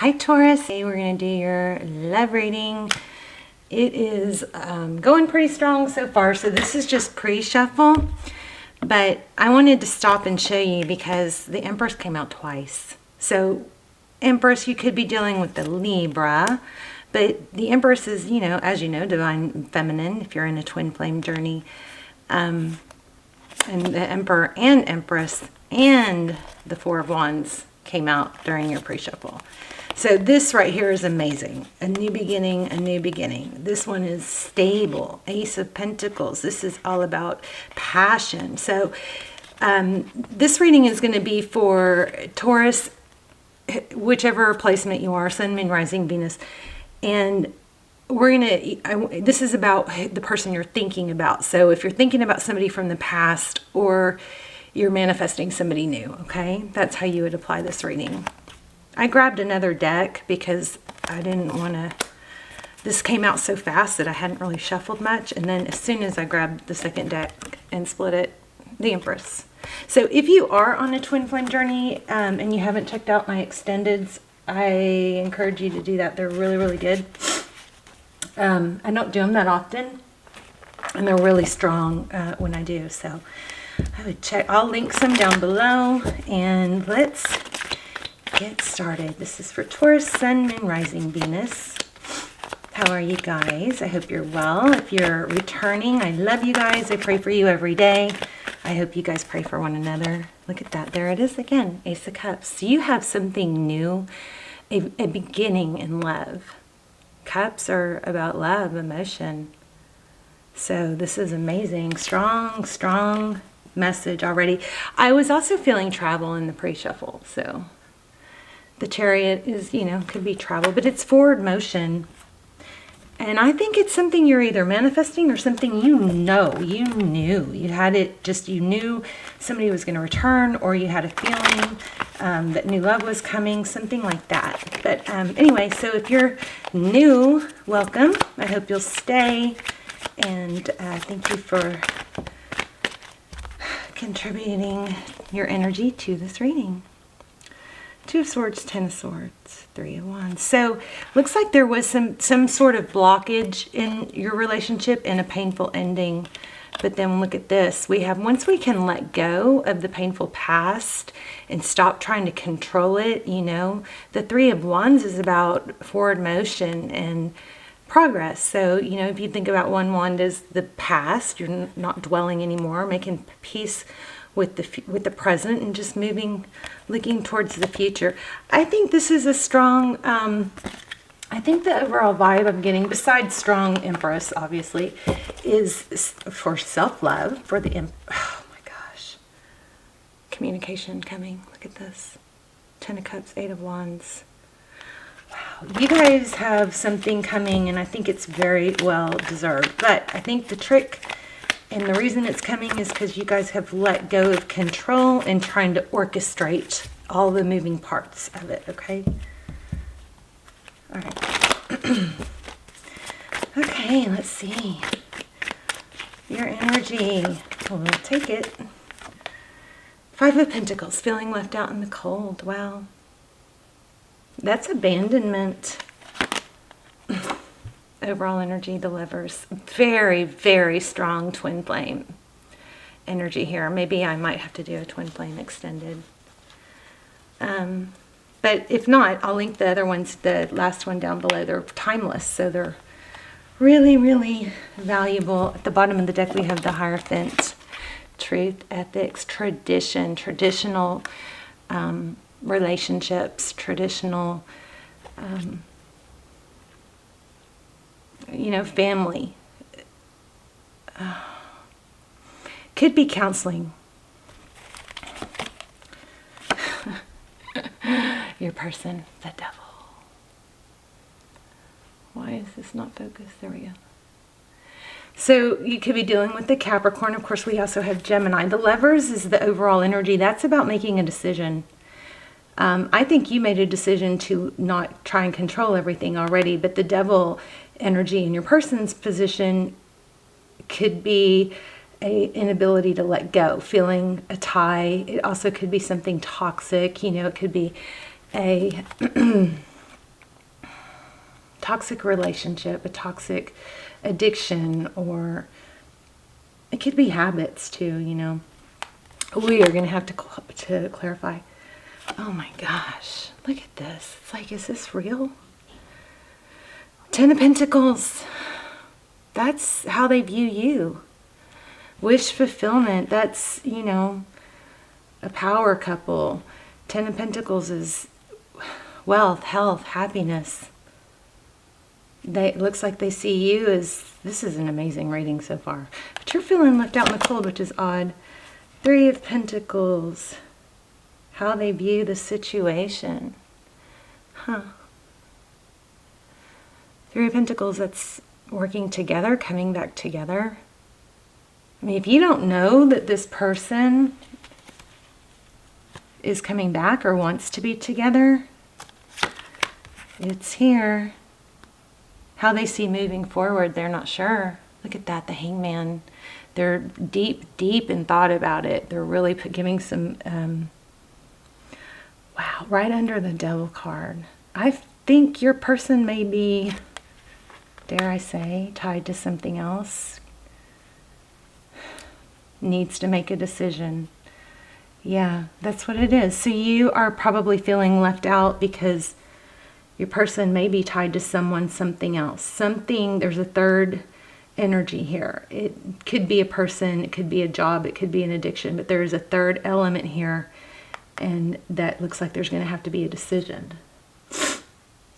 Hi Taurus, today we're going to do your love reading. It is going pretty strong so far, so this is just pre-shuffle, but I wanted to stop and show you because the Empress came out twice. So Empress, you could be dealing with the Libra, but the Empress is, you know, as you know, divine feminine if you're in a twin flame journey. And the Emperor and Empress and the Four of Wands came out during your pre-shuffle. So this right here is amazing. A new beginning, a new beginning. This one is stable. Ace of Pentacles. This is all about passion. So this reading is going to be for Taurus, whichever placement you are, Sun, Moon, Rising, Venus. And we're going to, this is about the person you're thinking about. So if you're thinking about somebody from the past or you're manifesting somebody new, okay? That's how you would apply this reading. I grabbed another deck because I didn't want to, this came out so fast that I hadn't really shuffled much. And then as soon as I grabbed the second deck and split it, the Empress. So if you are on a twin flame journey and you haven't checked out my extendeds, I encourage you to do that. They're really, really good. I don't do them that often, and they're really strong when I do. So I would check. I'll link some down below, and let's get started. This is for Taurus, Sun, Moon, Rising, Venus. How are you guys? I hope you're well. If you're returning, I love you guys. I pray for you every day. I hope you guys pray for one another. Look at that. There it is again. Ace of Cups. So you have something new, a beginning in love. Cups are about love, emotion. So this is amazing. Strong, strong message already. I was also feeling travel in the pre-shuffle. So the Chariot is, you know, could be travel, but it's forward motion. And I think it's something you're either manifesting or something you know, you knew. You had it just, you knew somebody was going to return, or you had a feeling that new love was coming, something like that. But anyway, so if you're new, welcome. I hope you'll stay. And thank you for contributing your energy to this reading. Two of Swords, Ten of Swords, Three of Wands. So looks like there was some sort of blockage in your relationship and a painful ending. But then look at this. We have, once we can let go of the painful past and stop trying to control it, you know, the Three of Wands is about forward motion and progress. So, you know, if you think about one wand as the past, you're not dwelling anymore, making peace with the present and just moving, looking towards the future. I think this is a strong, I think the overall vibe I'm getting, besides strong Empress, obviously, is for self-love, for the, oh my gosh, communication coming. Look at this. Ten of Cups, Eight of Wands. Wow, you guys have something coming, and I think it's very well deserved. But I think the trick, and the reason it's coming, is because you guys have let go of control and trying to orchestrate all the moving parts of it, okay? All right. Okay, let's see. Your energy. We'll take it. Five of Pentacles, feeling left out in the cold. Wow. That's abandonment. Overall energy, the Lovers. Very, very strong twin flame energy here. Maybe I might have to do a twin flame extended. But if not, I'll link the other ones, the last one down below. They're timeless, so they're really, really valuable. At the bottom of the deck, we have the Hierophant. Truth, ethics, tradition, traditional relationships, traditional you know, family. Could be counseling. Your person, the devil. Why is this not focused? There we go. So you could be dealing with the Capricorn. Of course, we also have Gemini. The Lovers is the overall energy. That's about making a decision. I think you made a decision to not try and control everything already, but the devil energy in your person's position could be an inability to let go, feeling a tie. It also could be something toxic. You know, it could be a toxic relationship, a toxic addiction, or it could be habits too, you know. We are going to have to clarify. Oh my gosh, look at this. It's like, is this real? 10 of Pentacles. That's how they view you. Wish fulfillment. That's, you know, a power couple. 10 of Pentacles is wealth, health, happiness. It looks like they see you as, this is an amazing reading so far. But you're feeling left out in the cold, which is odd. 3 of Pentacles. How they view the situation. Huh. 3 of Pentacles, that's working together, coming back together. I mean, if you don't know that this person is coming back or wants to be together, it's here. How they see moving forward, they're not sure. Look at that, the Hangman. They're deep in thought about it. They're really giving some, wow, right under the Devil card. I think your person may be, dare I say, tied to something else. Needs to make a decision. Yeah, that's what it is. So you are probably feeling left out because your person may be tied to someone, something else. Something, there's a third energy here. It could be a person, it could be a job, it could be an addiction, but there is a third element here, and that looks like there's going to have to be a decision.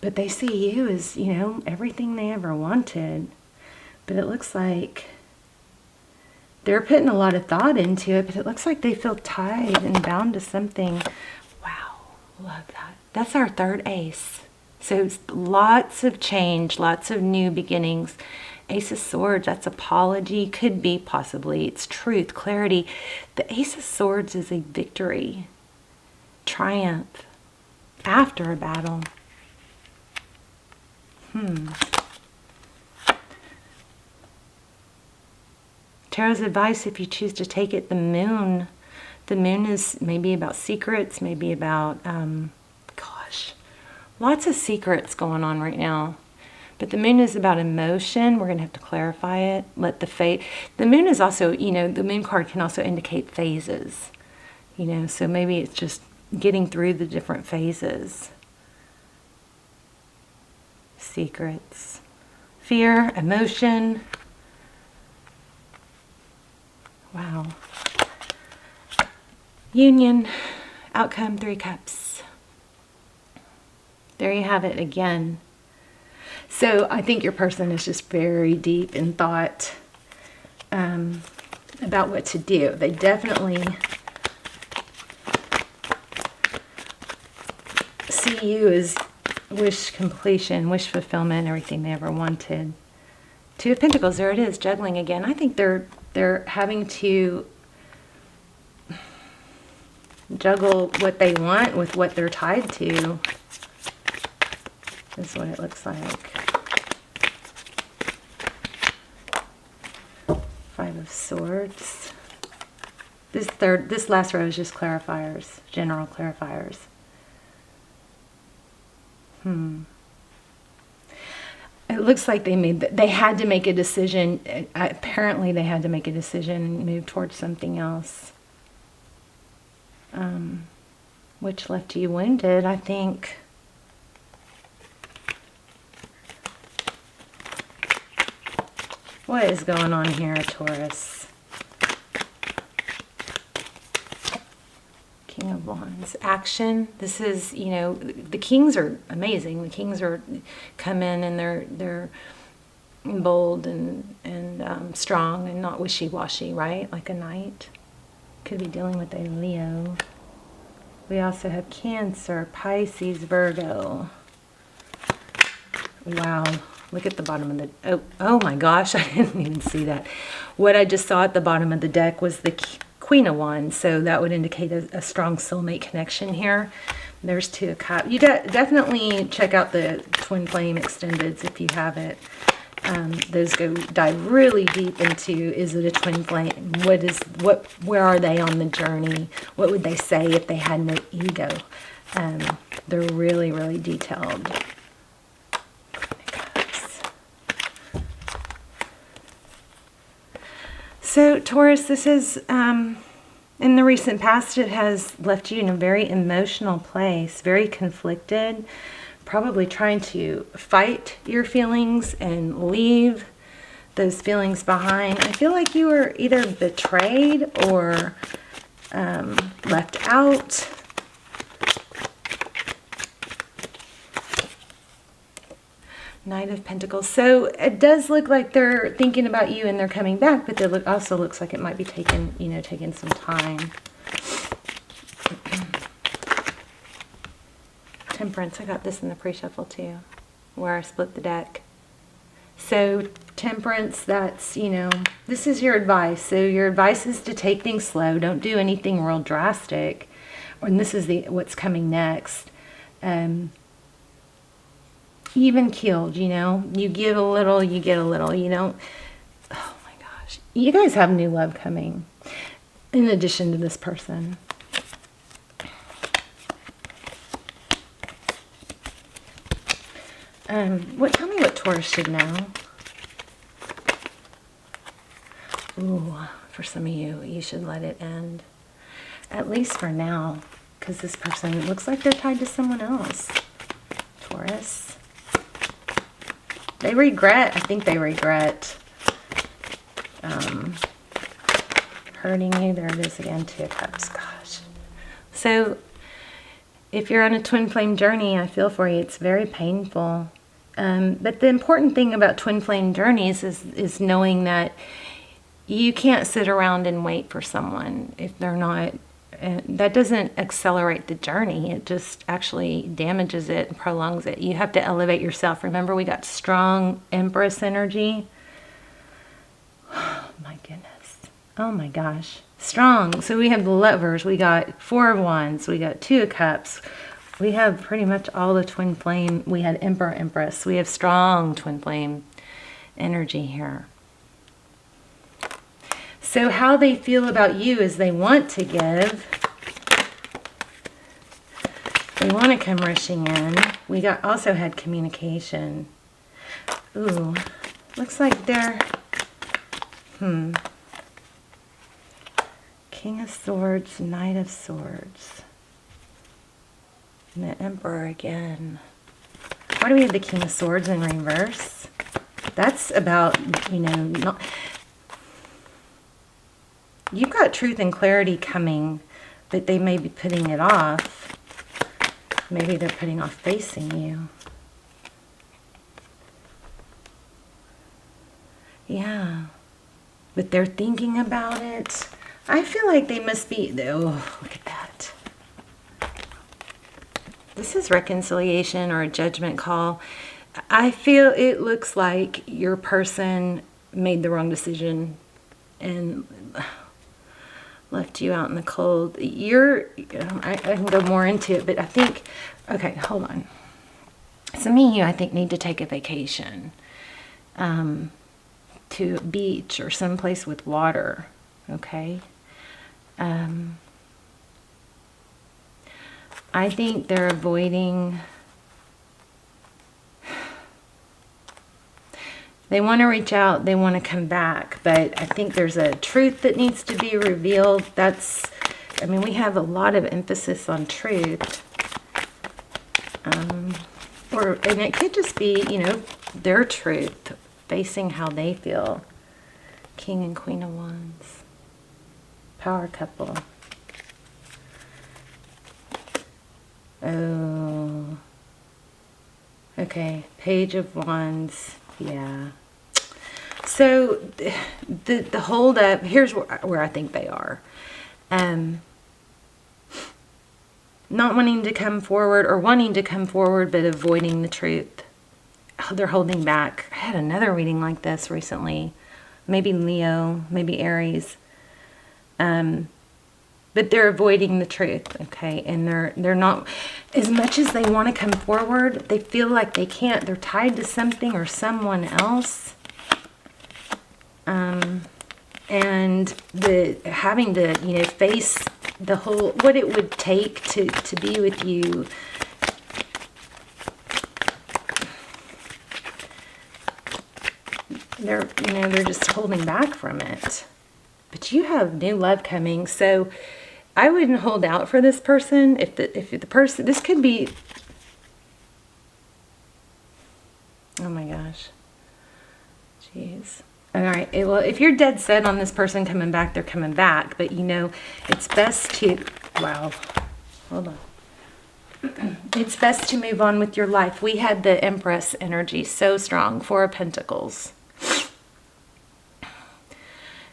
But they see you as, you know, everything they ever wanted. But it looks like they're putting a lot of thought into it, but it looks like they feel tied and bound to something. Wow, love that. That's our third ace. So lots of change, lots of new beginnings. Ace of Swords, that's apology, could be possibly. It's truth, clarity. The Ace of Swords is a victory, triumph, after a battle. Tarot's advice, if you choose to take it, the moon. The moon is maybe about secrets, maybe about, gosh, lots of secrets going on right now. But the moon is about emotion. We're going to have to clarify it. The moon is also, you know, the moon card can also indicate phases. You know, so maybe it's just getting through the different phases. Secrets. Fear, emotion. Wow. Union, outcome, 3 cups. There you have it again. So I think your person is just very deep in thought about what to do. They definitely see you as wish completion, wish fulfillment, everything they ever wanted. 2 of Pentacles, there it is, juggling again. I think they're having to juggle what they want with what they're tied to. Is what it looks like. 5 of Swords. This last row is just clarifiers, general clarifiers. It looks like they had to make a decision. Apparently they had to make a decision and move towards something else. Which left you wounded, I think. What is going on here, Taurus? King of Wands. Action. This is, you know, the kings are amazing. The kings come in and they're bold and strong and not wishy-washy, right? Like a knight. Could be dealing with a Leo. We also have Cancer, Pisces, Virgo. Wow. Look at the bottom of the... Oh my gosh, I didn't even see that. What I just saw at the bottom of the deck was the Queen of Wands, so that would indicate a strong soulmate connection here. There's 2 of Cups. You definitely check out the Twin Flame Extendeds if you have it. Those dive really deep into, is it a twin flame? Where are they on the journey? What would they say if they had no ego? They're really, really detailed. So Taurus, this is, in the recent past, it has left you in a very emotional place, very conflicted, probably trying to fight your feelings and leave those feelings behind. I feel like you were either betrayed or left out. Knight of Pentacles. So it does look like they're thinking about you and they're coming back, but it also looks like it might be taking, taking some time. Temperance. I got this in the pre-shuffle too, where I split the deck. So Temperance, that's, this is your advice. So your advice is to take things slow. Don't do anything real drastic. And this is what's coming next. Even keeled, you give a little, you get a little, oh my gosh. You guys have new love coming in addition to this person. Tell me what Taurus should know. Ooh, for some of you, you should let it end. At least for now, because this person looks like they're tied to someone else. Taurus. They regret, I think they regret hurting you. There it is again, Two of Cups. Gosh. So if you're on a twin flame journey, I feel for you. It's very painful. But the important thing about twin flame journeys is knowing that you can't sit around and wait for someone if they're not. That doesn't accelerate the journey. It just actually damages it and prolongs it. You have to elevate yourself. Remember, we got strong Empress energy. Oh my goodness. Oh my gosh. Strong. So we have the Lovers. We got Four of Wands. We got Two of Cups. We have pretty much all the twin flame. We had Emperor, Empress. We have strong twin flame energy here. So how they feel about you is they want to give. They want to come rushing in. We also had communication. Ooh, looks like they're, King of Swords, Knight of Swords. And the Emperor again. Why do we have the King of Swords in reverse? That's about, not... You've got truth and clarity coming, but they may be putting it off. Maybe they're putting off facing you. Yeah. But they're thinking about it. I feel like they must be... Oh, look at that. This is reconciliation or a judgment call. I feel it looks like your person made the wrong decision and left you out in the cold. I can go more into it, but I think, okay, hold on. So me and you, I think, need to take a vacation to a beach or someplace with water, okay? I think they're avoiding... They want to reach out, they want to come back, but I think there's a truth that needs to be revealed. We have a lot of emphasis on truth. And it could just be, their truth, facing how they feel. King and Queen of Wands. Power couple. Oh. Okay, Page of Wands. Yeah. So the hold up, here's where I think they are. Not wanting to come forward or wanting to come forward but avoiding the truth. Oh, they're holding back. I had another reading like this recently. Maybe Leo, maybe Aries. But they're avoiding the truth, okay? And they're not, as much as they want to come forward, they feel like they can't. They're tied to something or someone else. And having to, face the whole, what it would take to be with you. They're just holding back from it. but you have new love coming. So I wouldn't hold out for this person. If the person, this could be, oh my gosh, jeez. All right, well, if you're dead set on this person coming back, they're coming back. But you know, it's best to, wow, hold on. It's best to move on with your life. We had the Empress energy so strong, Four of Pentacles.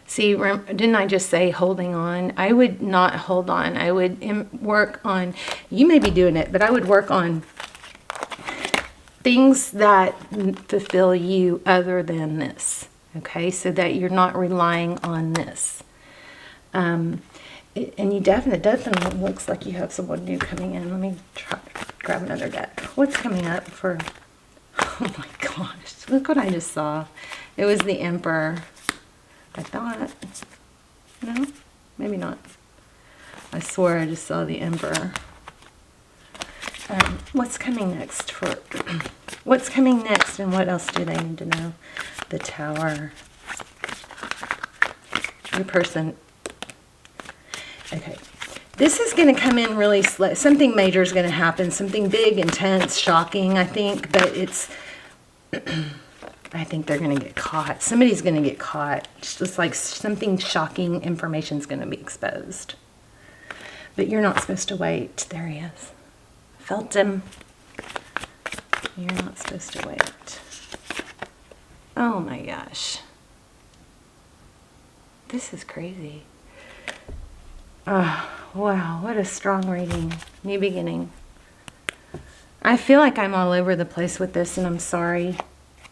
See, didn't I just say holding on? I would not hold on. I would work on, you may be doing it, but I would work on things that fulfill you other than this. Okay, so that you're not relying on this. And you definitely looks like you have someone new coming in. Let me grab another deck. What's coming up for, oh my gosh, look what I just saw. It was the Emperor. I thought, no, maybe not. I swore I just saw the Emperor. What's coming next for, what's coming next and what else do they need to know? The Tower. Your person. Okay. This is going to come in really slow. Something major is going to happen. Something big, intense, shocking, I think. But it's, I think they're going to get caught. Somebody's going to get caught. It's just like something shocking information is going to be exposed. But you're not supposed to wait. There he is. Felt him. You're not supposed to wait. Oh my gosh. This is crazy. Oh, wow, what a strong reading. New beginning. I feel like I'm all over the place with this, and I'm sorry.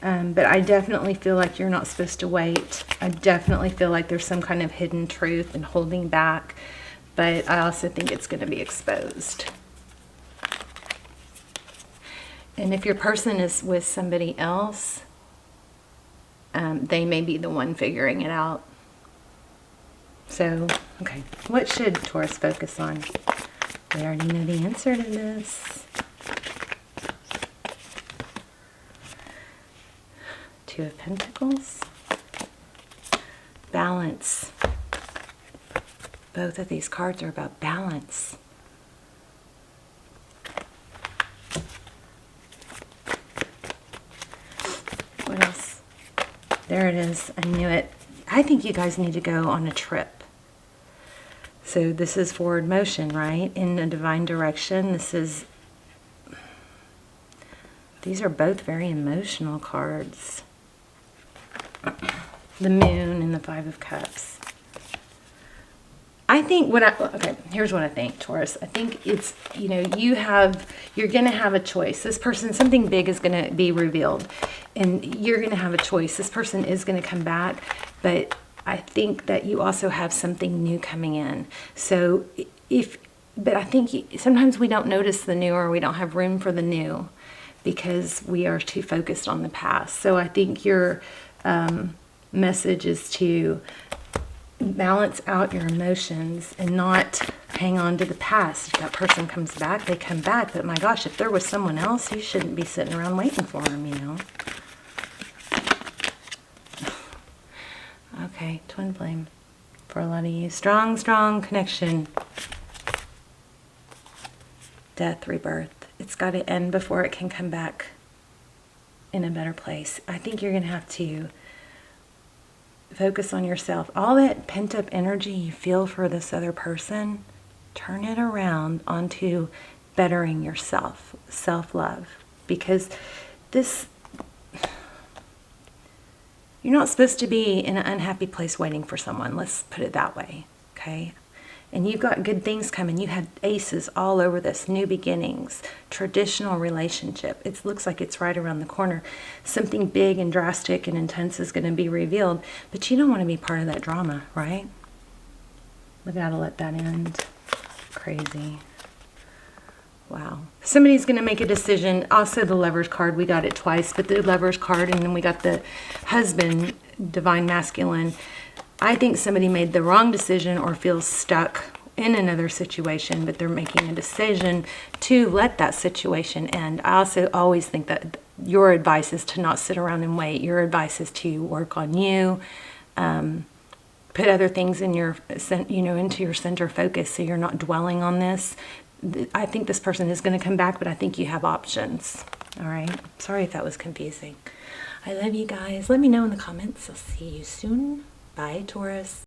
But I definitely feel like you're not supposed to wait. I definitely feel like there's some kind of hidden truth and holding back. But I also think it's going to be exposed. And if your person is with somebody else, they may be the one figuring it out. So, okay. What should Taurus focus on? We already know the answer to this. Two of Pentacles. Balance. Both of these cards are about balance. What else? There it is. I knew it. I think you guys need to go on a trip. So this is forward motion, right? In a divine direction. This is... These are both very emotional cards. The Moon and the Five of Cups. I think okay, here's what I think, Taurus. I think it's, you know, you're going to have a choice. This person, something big is going to be revealed. And you're going to have a choice. This person is going to come back. But I think that you also have something new coming in. So but I think sometimes we don't notice the new, or we don't have room for the new because we are too focused on the past. So I think your message is to balance out your emotions and not hang on to the past. If that person comes back, they come back. But my gosh, if there was someone else, you shouldn't be sitting around waiting for them, you know. Okay, twin flame for a lot of you. Strong, strong connection. Death, rebirth. It's got to end before it can come back in a better place. I think you're going to have to focus on yourself. All that pent-up energy you feel for this other person, turn it around onto bettering yourself, self-love. Because you're not supposed to be in an unhappy place waiting for someone. Let's put it that way, okay? And you've got good things coming. You had aces all over this. New beginnings, traditional relationship. It looks like it's right around the corner. Something big and drastic and intense is going to be revealed. But you don't want to be part of that drama, right? We got to let that end. Crazy. Wow. Somebody's going to make a decision. Also the Lover's card. We got it twice. But the Lover's card, and then we got the Husband, Divine Masculine. I think somebody made the wrong decision or feels stuck in another situation, but they're making a decision to let that situation end. I also always think that your advice is to not sit around and wait. Your advice is to work on you, put other things in your, into your center focus, so you're not dwelling on this. I think this person is going to come back, but I think you have options. All right. Sorry if that was confusing. I love you guys. Let me know in the comments. I'll see you soon. Bye, Taurus.